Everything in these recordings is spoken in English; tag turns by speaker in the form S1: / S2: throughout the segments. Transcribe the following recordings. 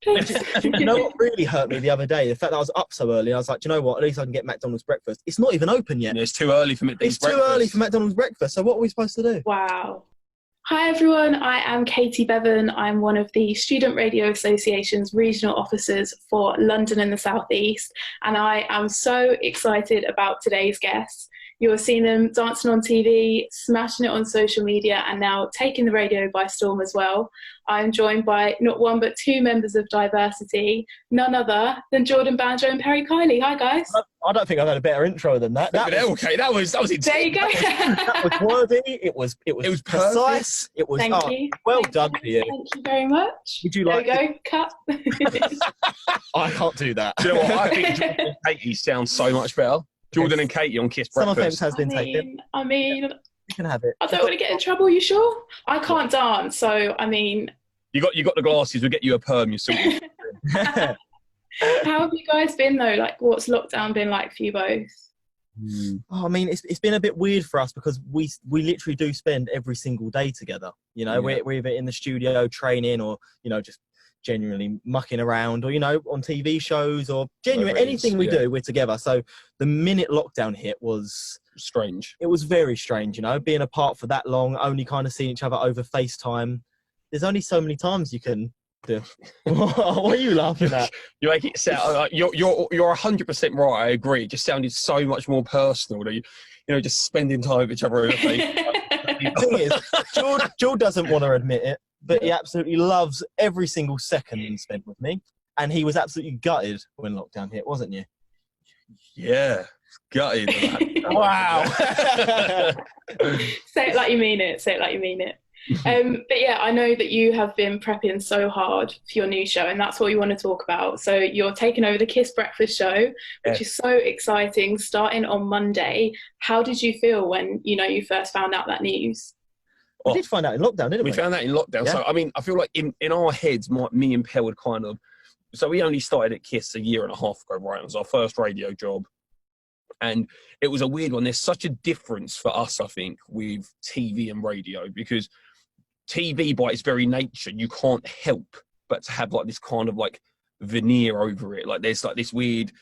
S1: You know what really hurt me the other day? The fact that I was up so early. I was like, do you know what? At least I can get McDonald's breakfast. It's not even open yet.
S2: It's too early for McDonald's breakfast.
S1: It's too early for McDonald's breakfast. So what are we supposed to do?
S3: Wow. Hi everyone, I am Katie Bevan. I'm one of the Student Radio Association's regional officers for London and the South East, and I am so excited about today's guests. You'll have seen them dancing on TV, smashing it on social media, and now taking the radio by storm as well. I'm joined by not one but two members of diversity, none other than Jordan, Banjo and Perri Kiely. Hi guys.
S1: I don't think I've had a better intro than that.
S2: That was intense.
S3: There you go.
S1: That was worthy. It was precise. It was
S3: Thank you.
S1: Well done for you.
S3: Thank you very much.
S1: Would you like
S3: there we go. Cut.
S1: I can't do that.
S2: Do you know what? I think Jordan and Katie sound so much better. Jordan and Katie on Kiss Breakfast.
S1: Some offence has been taken.
S3: I mean,
S1: you can have it.
S3: I don't want to get in trouble. You sure? I can't dance, so I mean.
S2: You got the glasses. We'll get you a perm. You see.
S3: How have you guys been though? Like, what's lockdown been like for you both?
S1: Oh, I mean, it's been a bit weird for us because we literally do spend every single day together. You know, we're either in the studio training or just genuinely mucking around, or on TV shows, or anything we do, we're together. So the minute lockdown hit was
S2: strange.
S1: It was very strange, being apart for that long, only kind of seeing each other over FaceTime. There's only so many times you can do. What are you laughing at?
S2: You make it sound you're 100% right. I agree. It just sounded so much more personal. That just spending time with each other over FaceTime.
S1: The thing is, George doesn't want to admit it, but he absolutely loves every single second spent with me. And he was absolutely gutted when lockdown hit, wasn't you?
S2: Yeah, gutted.
S1: Wow.
S3: Say it like you mean it. Say it like you mean it. But yeah, I know that you have been prepping so hard for your new show, and that's what we want to talk about. So you're taking over the Kiss Breakfast show, which is so exciting, starting on Monday. How did you feel when you first found out that news?
S1: We did find out in lockdown, didn't we?
S2: We found out in lockdown.
S1: Yeah.
S2: So, I mean, I feel like in our heads, me and Pell would kind of... So we only started at Kiss a year and a half ago, right? It was our first radio job. And it was a weird one. There's such a difference for us, I think, with TV and radio, because TV, by its very nature, you can't help but to have like this kind of like veneer over it. Like there's like this weird,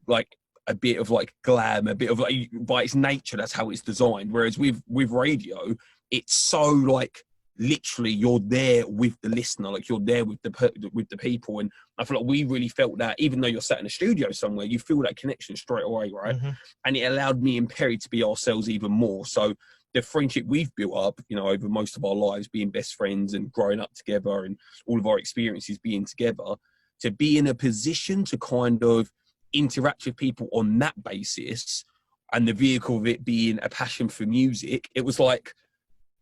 S2: like a bit of like glam, a bit of like, by its nature, that's how it's designed. Whereas with radio, it's so like literally you're there with the listener, like you're there with the people. And I feel like we really felt that, even though you're sat in a studio somewhere, you feel that connection straight away, right? Mm-hmm. And it allowed me and Perri to be ourselves even more. So the friendship we've built up, over most of our lives, being best friends and growing up together and all of our experiences being together, to be in a position to kind of interact with people on that basis, and the vehicle of it being a passion for music, it was like,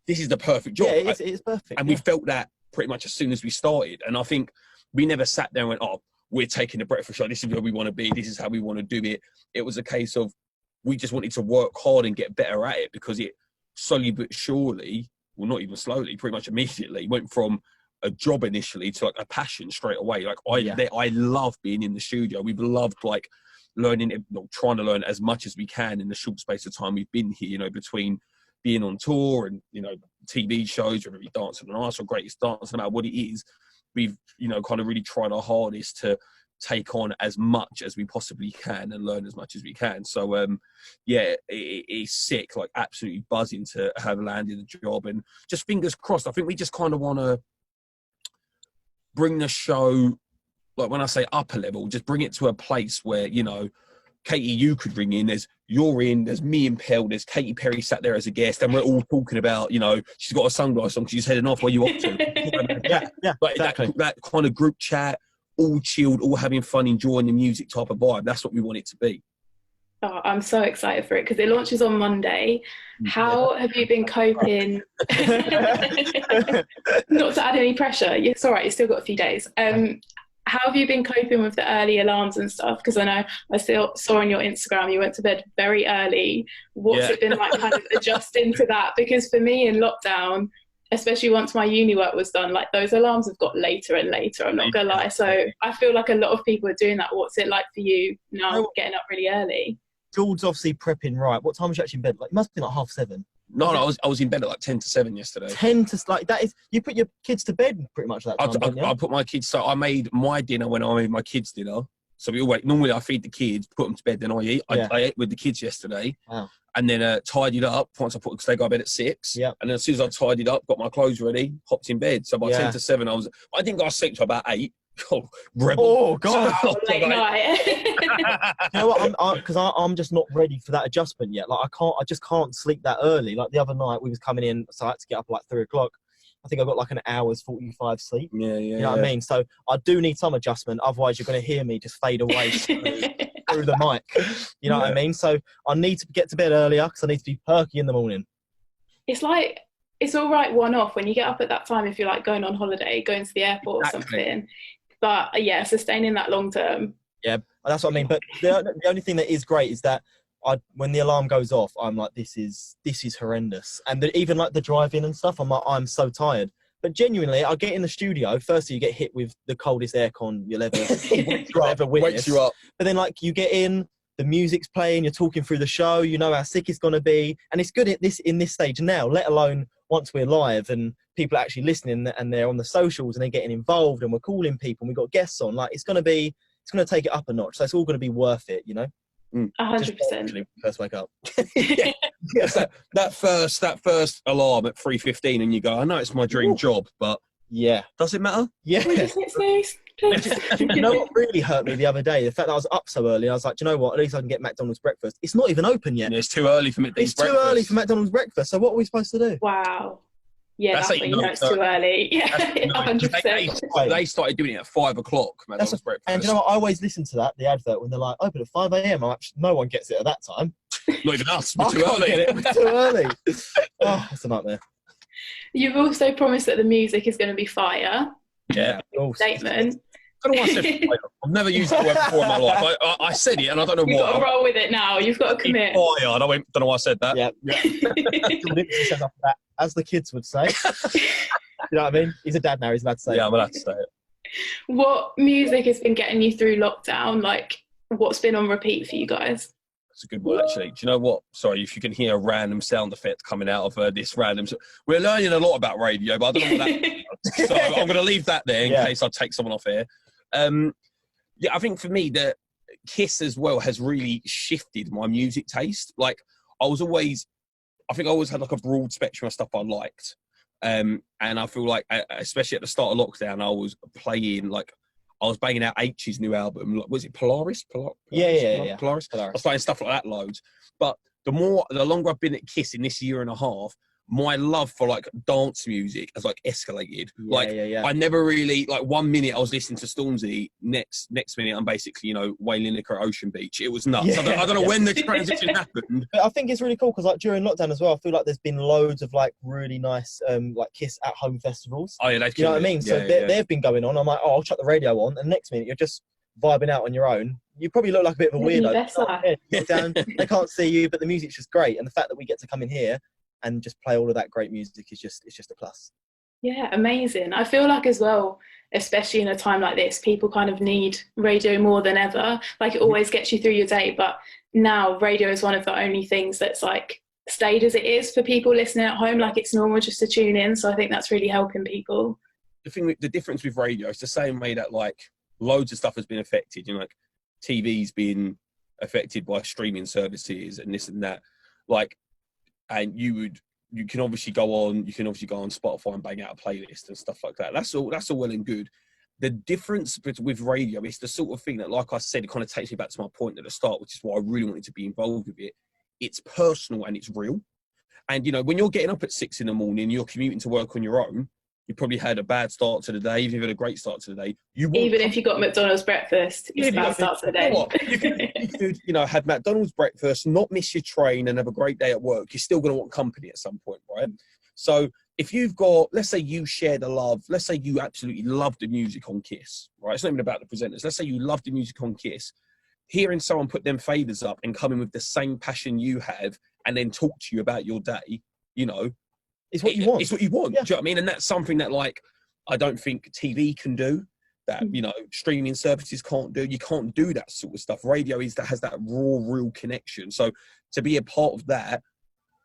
S2: this is the perfect job.
S1: Yeah, it's perfect.
S2: And we felt that pretty much as soon as we started. And I think we never sat there and went, oh, we're taking the breakfast show. This is where we want to be. This is how we want to do it. It was a case of we just wanted to work hard and get better at it, because it slowly but surely, well, not even slowly, pretty much immediately went from a job initially to like a passion straight away. Like I love being in the studio. We've loved like learning, trying to learn as much as we can in the short space of time we've been here, between being on tour and, TV shows, whether it's Dancing on Ice or Greatest Dance, no matter what it is, we've, kind of really tried our hardest to take on as much as we possibly can and learn as much as we can. So, it's sick, like absolutely buzzing to have landed the job, and just fingers crossed. I think we just kind of want to bring the show, like when I say upper level, just bring it to a place where, Katie, you could ring in, there's me and Pell, there's Katy Perri sat there as a guest, and we're all talking about, she's got a sunglass on, she's heading off, where you off to?
S1: Yeah,
S2: like
S1: exactly.
S2: that kind of group chat, all chilled, all having fun, enjoying the music type of vibe. That's what we want it to be.
S3: Oh, I'm so excited for it, because it launches on Monday. How have you been coping? Not to add any pressure. It's all right, you've still got a few days. How have you been coping with the early alarms and stuff? Because I know I still saw on your Instagram you went to bed very early. What's it been like kind of adjusting to that? Because for me in lockdown, especially once my uni work was done, like those alarms have got later and later, I'm not gonna lie. So I feel like a lot of people are doing that. What's it like for you now, getting up really early?
S1: George's obviously prepping right. What time was you actually in bed? Like, it must be like 7:30.
S2: No, I was in bed at like 10 to 7 yesterday.
S1: 10 to, like, that is, you put your kids to bed pretty much that time, don't you?
S2: I put my kids, so I made my dinner when I made my kids' dinner. So we always, normally I feed the kids, put them to bed, then I eat. I ate with the kids yesterday.
S1: Wow.
S2: And then tidied up once I put, because they go to bed at 6.
S1: Yeah.
S2: And then as soon as I tidied up, got my clothes ready, hopped in bed. So by 10 to 7, I didn't go to sleep till about 8. Oh, rebel.
S1: Oh, God.
S3: Late night.
S1: You know what? Because I'm just not ready for that adjustment yet. Like, I just can't sleep that early. Like the other night, we was coming in, so I had to get up at like 3 o'clock. I think I got like an hour's 45 sleep.
S2: Yeah.
S1: You know what I mean? So I do need some adjustment. Otherwise, you're going to hear me just fade away through the mic. You know what I mean? So I need to get to bed earlier because I need to be perky in the morning.
S3: It's like, it's all right one-off when you get up at that time if you're like going on holiday, going to the airport or something. But yeah, sustaining that long term. Yeah,
S1: that's what I mean. But the only thing that is great is that when the alarm goes off, I'm like, this is horrendous. And even like the drive-in and stuff, I'm like, I'm so tired. But genuinely, I get in the studio. Firstly, you get hit with the coldest aircon you'll ever witness.
S2: Wakes you up.
S1: But then, like, you get in, the music's playing, you're talking through the show, you know how sick it's going to be. And it's good in this stage now, let alone once we're live and people are actually listening and they're on the socials and they're getting involved and we're calling people and we've got guests on. Like, it's going to take it up a notch. So it's all going to be worth it, you know?
S3: 100%.
S1: First wake up.
S2: Yes, that first alarm at 3:15 and you go, I know it's my dream job, but
S1: yeah.
S2: Does it matter?
S1: Yeah. You know what really hurt me the other day? The fact that I was up so early, I was like, do you know what? At least I can get McDonald's breakfast. It's not even open yet.
S2: Yeah, it's too early for McDonald's breakfast.
S1: It's too early for McDonald's breakfast. So what are we supposed to do?
S3: Wow. Yeah, that's when you know it's too early. Yeah, 100%.
S2: They started doing it at 5 o'clock, McDonald's breakfast.
S1: And you know what? I always listen to the advert when they're like, open at 5 a.m. No one gets it at that time.
S2: Not even us. We're too early.
S1: We're too early. Oh, it's a nightmare.
S3: You've also promised that the music is going to be fire.
S2: Yeah.
S3: Statement.
S2: I don't know why I said fire. I've never used that word before in my life. I said it and I don't know why.
S3: You've got to roll with it now. You've got to commit.
S2: Fire. I don't know why I said that.
S1: Yeah. As the kids would say. You know what I mean? He's a dad now. He's allowed to say it.
S2: Yeah, I'm allowed to say it.
S3: What music has been getting you through lockdown? Like, what's been on repeat for you guys?
S2: That's a good one, actually. Do you know what? Sorry, if you can hear a random sound effect coming out of this random... We're learning a lot about radio, but I don't know what that... So I'm going to leave that there in case I take someone off here. Yeah, I think for me, the Kiss as well has really shifted my music taste. Like, I think I always had like a broad spectrum of stuff I liked. And I feel like, especially at the start of lockdown, I was banging out H's new album. Was it Polaris?
S1: Yeah.
S2: Polaris. I was playing stuff like that loads. But the longer I've been at Kiss in this year and a half, my love for like dance music has like escalated. I never really, like, 1 minute I was listening to Stormzy, next minute I'm basically, wailing liquor at Ocean Beach. It was nuts. Yeah, I don't know when the transition happened.
S1: But I think it's really cool because like during lockdown as well, I feel like there's been loads of like really nice like Kiss at home festivals.
S2: Oh yeah,
S1: you know what I mean? So they've been going on. I'm like, I'll chuck the radio on, and next minute you're just vibing out on your own. You probably look like a bit of a weirdo. Down, they can't see you, but the music's just great, and the fact that we get to come in here and just play all of that great music is just a plus.
S3: Yeah, amazing. I feel like as well, especially in a time like this, people kind of need radio more than ever. Like, it always gets you through your day, but now radio is one of the only things that's like stayed as it is for people listening at home. Like, it's normal just to tune in. So I think that's really helping people.
S2: The difference with radio is the same way that like loads of stuff has been affected. Like TV's been affected by streaming services and this and that. Like, and you can obviously go on Spotify and bang out a playlist and stuff like that. That's all well and good. The difference with radio is the sort of thing that, like I said, it kind of takes me back to my point at the start, which is why I really wanted to be involved with it. It's personal and it's real. And, when you're getting up at 6 a.m, you're commuting to work on your own, you probably had a bad start to the day, even if you had a great start to the day.
S3: Even if you got McDonald's breakfast, it's a bad start to the day.
S2: You could, have McDonald's breakfast, not miss your train and have a great day at work. You're still going to want company at some point, right? So if you've got, let's say you share the love, let's say you absolutely love the music on Kiss, right? It's not even about the presenters. Let's say you love the music on Kiss. Hearing someone put them faders up and come in with the same passion you have and then talk to you about your day,
S1: it's what you want.
S2: It's what you want.
S1: Yeah.
S2: Do you know what I mean? And that's something that, like, I don't think TV can do, that, streaming services can't do. You can't do that sort of stuff. Radio has that raw, real connection. So to be a part of that,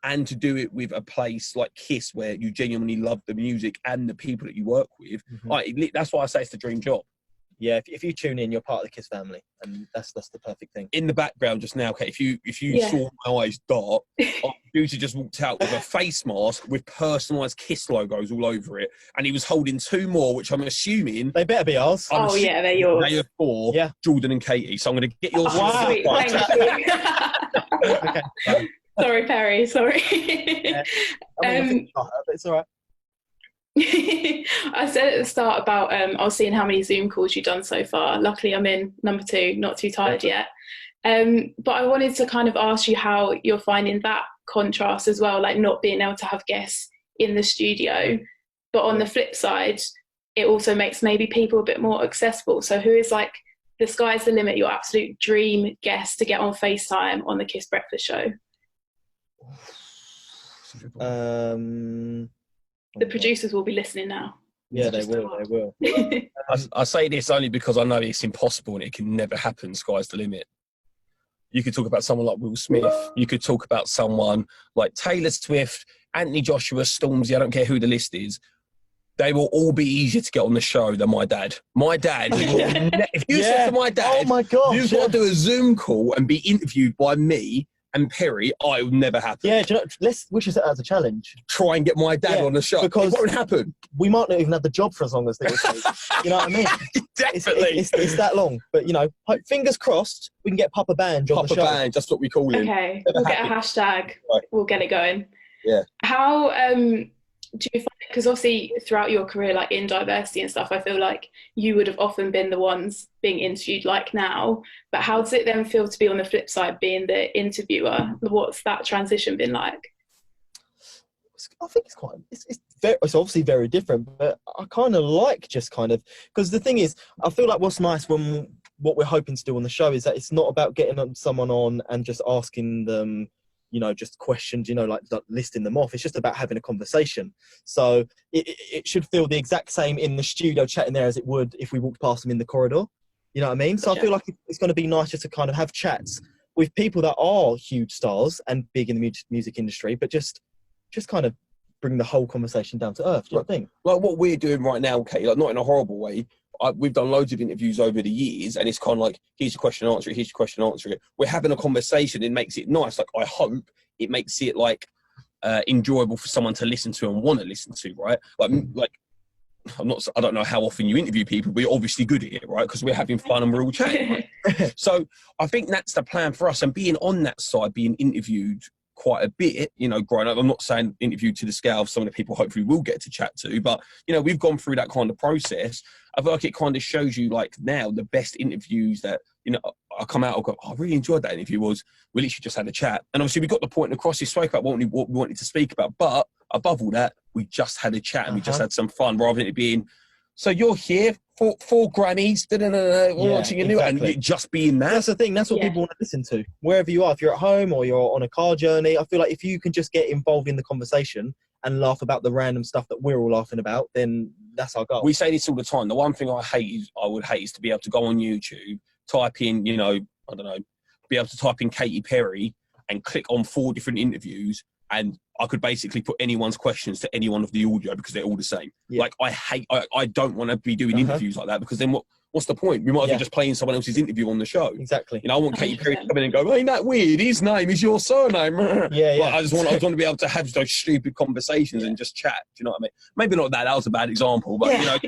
S2: and to do it with a place like Kiss where you genuinely love the music and the people that you work with. That's why I say it's the dream job.
S1: Yeah, if you tune in, you're part of the Kiss family, and that's the perfect thing.
S2: In the background just now, Kate, if you saw my eyes dart, our producer just walked out with a face mask with personalised Kiss logos all over it, and he was holding 2 more, which I'm assuming
S1: they better be ours.
S3: They're yours.
S2: They are for Jordan and Katie. So I'm going to get yours.
S3: Oh, sweet. Thank you.
S1: Okay.
S3: Sorry, Perry. Sorry.
S1: It's all right.
S3: I said at the start about I was seeing how many Zoom calls you've done so far. Luckily, I'm in number 2, not too tired yet. But I wanted to kind of ask you how you're finding that contrast as well, like not being able to have guests in the studio. But on the flip side, it also makes maybe people a bit more accessible. So who is like the sky's the limit, your absolute dream guest to get on FaceTime on the Kiss Breakfast Show? The producers will be listening now.
S1: Yeah, they will.
S2: I say this only because I know it's impossible and it can never happen. Sky's the limit. You could talk about someone like Will Smith. You could talk about someone like Taylor Swift, Anthony Joshua, Stormzy. I don't care who the list is. They will all be easier to get on the show than my dad. My dad, if you said to my dad,
S1: oh my gosh,
S2: you've got to do a Zoom call and be interviewed by me and Perry, I would never happen.
S1: Yeah, do you know, let's set that as a challenge.
S2: Try and get my dad on the show.
S1: Because
S2: it won't happen.
S1: We might not even have the job for as long as they will. You know what I mean?
S2: Definitely.
S1: It's that long. But, you know, fingers crossed, we can get Papa Banjo on the show.
S2: Papa Banjo, that's what we call him.
S3: Okay, we'll get a hashtag. Right. We'll get it going.
S2: Yeah.
S3: How do you find it? Because obviously throughout your career, like in diversity and stuff, I feel like you would have often been the ones being interviewed like now. But how does it then feel to be on the flip side, being the interviewer? What's that transition been like?
S1: I think it's obviously very different, but I kind of like just kind of, because the thing is, I feel like what's nice when what we're hoping to do on the show is that it's not about getting someone on and just asking them, you know, just questions, you know, like listing them off. It's just about having a conversation. So it should feel the exact same in the studio chatting there as it would if we walked past them in the corridor. You know what I mean? So I feel like it's going to be nice just to kind of have chats with people that are huge stars and big in the music industry, but just kind of bring the whole conversation down to earth. Do you think?
S2: Like what we're doing right now, Kate, like not in a horrible way. We've done loads of interviews over the years, and it's kind of like, here's your question, answer it, here's your question, answer it. We're having a conversation. It makes it nice. Like, I hope it makes it, like, enjoyable for someone to listen to and want to listen to, right? Like, I don't know how often you interview people, but you're obviously good at it, right? Because we're having fun and we're all chatting, right? So I think that's the plan for us. And being on that side, being interviewed quite a bit, you know, growing up, I'm not saying interviewed to the scale of some of the people hopefully we'll get to chat to, but, you know, we've gone through that kind of process. I feel like it kind of shows you, like, now the best interviews that, you know, I come out and go, I really enjoyed that interview, was we literally just had a chat. And obviously we got the point across, we spoke about what we wanted to speak about, but above all that, we just had a chat and we just had some fun, rather than it being, so you're here for 4 Grammys, watching a new, and it just being that.
S1: That's the thing. That's what people want to listen to. Wherever you are, if you're at home or you're on a car journey, I feel like if you can just get involved in the conversation and laugh about the random stuff that we're all laughing about, then that's our goal.
S2: We say this all the time. The one thing I would hate is to be able to go on YouTube, type in, you know, I don't know, be able to type in Katy Perry and click on 4 different interviews, and I could basically put anyone's questions to any one of the audio because they're all the same. Yeah. Like, I don't want to be doing interviews like that, because then what's the point? We might as well just play in someone else's interview on the show.
S1: Exactly.
S2: You know, I want Katy Perry to come in and go, ain't that weird? His name is your surname.
S1: Yeah.
S2: Like, I just want to be able to have those stupid conversations and just chat. Do you know what I mean? Maybe not that. That was a bad example, but, you know,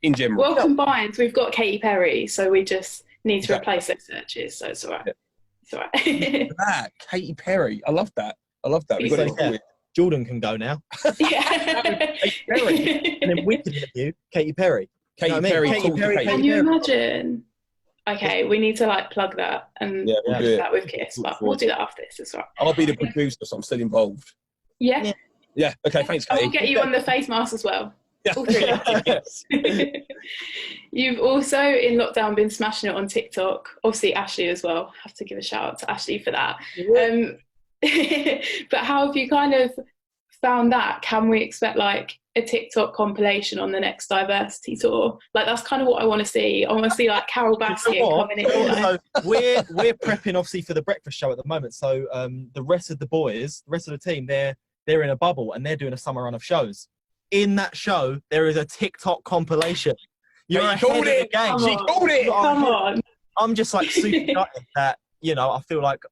S2: in general.
S3: Well combined, we've got Katy Perry, so we just need to replace those searches, so it's all right. It's all right.
S2: Katy Perry. I love that. We've got it.
S1: Jordan can go now.
S3: Yeah.
S1: Katy Perry. And then we can interview Katy Perry.
S2: Katy Perry.
S3: Can you imagine? Okay, we need to, like, plug that and do that with Kiss, but we'll do that after this as well.
S2: I'll be the producer, so I'm still involved.
S3: Yeah.
S2: Yeah. Okay. Thanks, Katy.
S3: I'll get you on the face mask as well.
S2: Yeah.
S3: All 3 of us. You've also in lockdown been smashing it on TikTok. Obviously Ashley as well. Have to give a shout out to Ashley for that. But how have you kind of found that, can we expect like a TikTok compilation on the next diversity tour? Like, that's kind of what I want to see. I want to see like Carol Baskin coming in.
S1: So we're prepping obviously for the breakfast show at the moment. So the rest of the boys, the rest of the team, they're in a bubble and they're doing a summer run of shows. In that show, there is a TikTok compilation. You're ahead of the game.
S2: She called it.
S3: Come on.
S1: I'm just like super excited that, you know, I feel like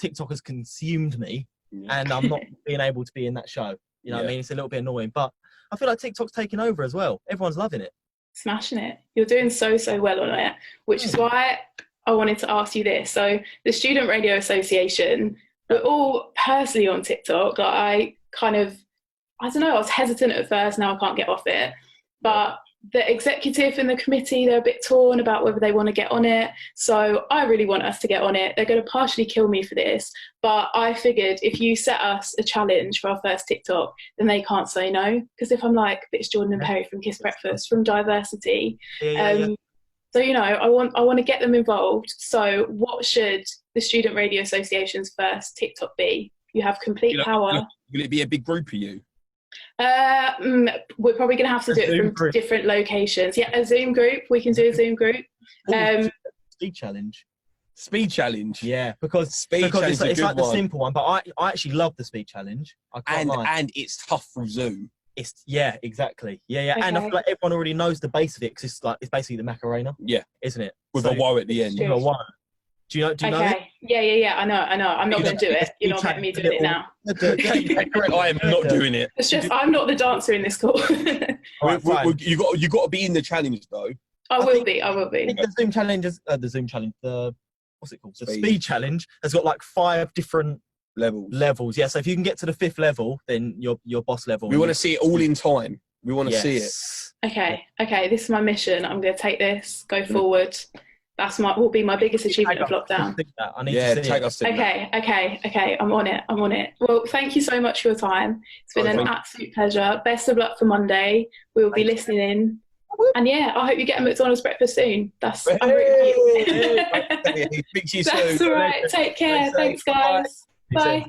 S1: TikTok has consumed me and I'm not being able to be in that show. You know what I mean? It's a little bit annoying, but I feel like TikTok's taking over as well. Everyone's loving it.
S3: Smashing it. You're doing so well on it, which is why I wanted to ask you this. So the Student Radio Association, we're all personally on TikTok. Like, I don't know, I was hesitant at first, now I can't get off it. But the executive and the committee, they're a bit torn about whether they want to get on it. So I really want us to get on it. They're going to partially kill me for this. But I figured if you set us a challenge for our first TikTok, then they can't say no. Because if I'm like, it's Jordan and Perri from Kiss Breakfast, from Diversity. So, you know, I want to get them involved. So what should the Student Radio Association's first TikTok be? You have complete power.
S2: Will it be a big group of you?
S3: We're probably going to have to do it from different locations. Yeah, a Zoom group. We can do a Zoom group.
S1: Speed challenge.
S2: Speed challenge.
S1: Yeah, because it's like the simple one, but I actually love the speed challenge. I can't lie.
S2: And it's tough through Zoom.
S1: Exactly. Yeah.
S3: Okay.
S1: And I feel like everyone already knows the base of it because it's basically the Macarena.
S2: Yeah,
S1: isn't it?
S2: With a woe at the end.
S1: With a woe. Do you know?
S3: Okay. Yeah. I know. I'm not going to do it. You're not letting me do it now.
S2: I am not doing it.
S3: It's just I'm not the dancer in this call.
S2: You got to be in the challenge though.
S3: I will be.
S1: I think the Zoom challenge is what's it called? The speed challenge has got like 5 different levels. Yeah. So if you can get to the 5th level, then you're boss level.
S2: We want to see it all in time. We want to see it.
S3: Okay. This is my mission. I'm going to take this. Go forward. That's will be my biggest achievement of lockdown.
S1: I need to see
S2: take us to
S3: Okay. I'm on it. Well, thank you so much for your time. It's been an absolute pleasure. Best of luck for Monday. We will be listening in. And yeah, I hope you get a McDonald's breakfast soon. I'm really
S2: Speak to you soon.
S3: That's all right. Take care. Thanks, guys. Bye.